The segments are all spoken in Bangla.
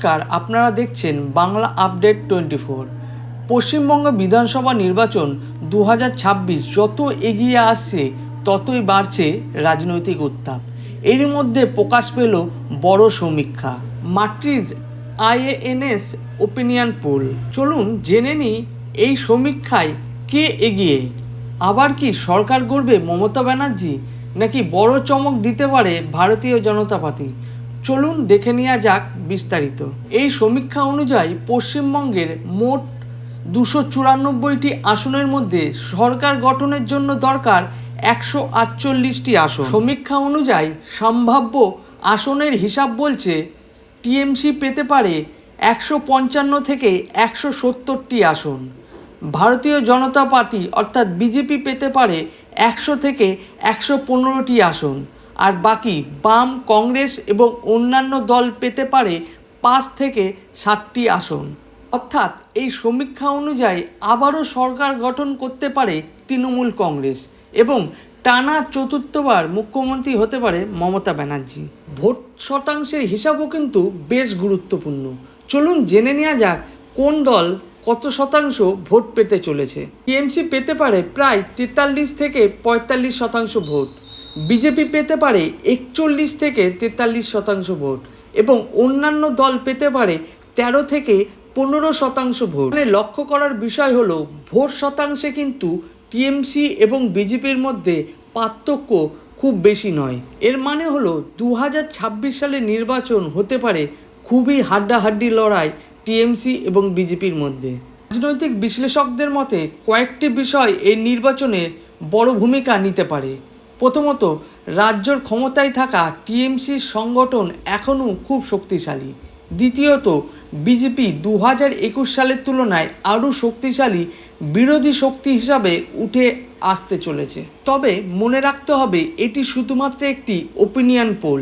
নমস্কার, আপনারা দেখছেন বাংলা আপডেট 24। পশ্চিমবঙ্গ বিধানসভা নির্বাচন 2026 যত এগিয়ে আসছে ততই বাড়ছে রাজনৈতিক উত্তাপ। এরই মধ্যে প্রকাশ পেল বড় সমীক্ষা, মাট্রিজ আইএএনএস ওপিনিয়ন পোল। চলুন জেনে নিই এই সমীক্ষায় কে এগিয়ে। আবার কি সরকার গড়বে মমতা ব্যানার্জি, নাকি বড় চমক দিতে পারে ভারতীয় জনতা পার্টি? চলুন দেখে নেওয়া যাক বিস্তারিত। এই সমীক্ষা অনুযায়ী পশ্চিমবঙ্গের মোট 294টি আসনের মধ্যে সরকার গঠনের জন্য দরকার 148টি আসন। সমীক্ষা অনুযায়ী সম্ভাব্য আসনের হিসাব বলছে টিএমসি পেতে পারে 155 থেকে 170টি আসন, ভারতীয় জনতা পার্টি অর্থাৎ বিজেপি পেতে পারে 100 থেকে 115টি আসন, আর বাকি বাম, কংগ্রেস এবং অন্যান্য দল পেতে পারে 5 থেকে 7টি আসন। অর্থাৎ এই সমীক্ষা অনুযায়ী আবারও সরকার গঠন করতে পারে তৃণমূল কংগ্রেস এবং টানা চতুর্থবার মুখ্যমন্ত্রী হতে পারে মমতা ব্যানার্জি। ভোট শতাংশের হিসাবও কিন্তু বেশ গুরুত্বপূর্ণ। চলুন জেনে নেওয়া যাক কোন দল কত শতাংশ ভোট পেতে চলেছে। টিএমসি পেতে পারে প্রায় 43 থেকে 45% ভোট, বিজেপি পেতে পারে 41 থেকে 43% ভোট এবং অন্যান্য দল পেতে পারে 13 থেকে 15% ভোট। মানে লক্ষ্য করার বিষয় হলো ভোট শতাংশে কিন্তু টিএমসি এবং বিজেপির মধ্যে পার্থক্য খুব বেশি নয়। এর মানে হলো 2026 সালে নির্বাচন হতে পারে খুবই হাড্ডাহাড্ডি লড়াই টিএমসি এবং বিজেপির মধ্যে। রাজনৈতিক বিশ্লেষকদের মতে কয়েকটি বিষয় এই নির্বাচনে বড় ভূমিকা নিতে পারে। প্রথমত, রাজ্যের ক্ষমতায় থাকা টিএমসির সংগঠন এখনও খুব শক্তিশালী। দ্বিতীয়ত, বিজেপি 2021 সালের তুলনায় আরও শক্তিশালী বিরোধী শক্তি হিসাবে উঠে আসতে চলেছে। তবে মনে রাখতে হবে এটি শুধুমাত্র একটি ওপিনিয়ন পোল।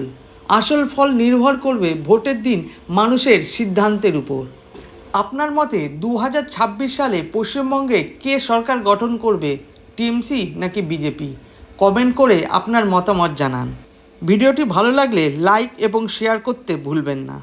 আসল ফল নির্ভর করবে ভোটের দিন মানুষের সিদ্ধান্তের উপর। আপনার মতে 2026 সালে পশ্চিমবঙ্গে কে সরকার গঠন করবে, টিএমসি নাকি বিজেপি? কমেন্ট করে আপনার মতামত জানান। ভিডিওটি ভালো লাগলে লাইক এবং শেয়ার করতে ভুলবেন না।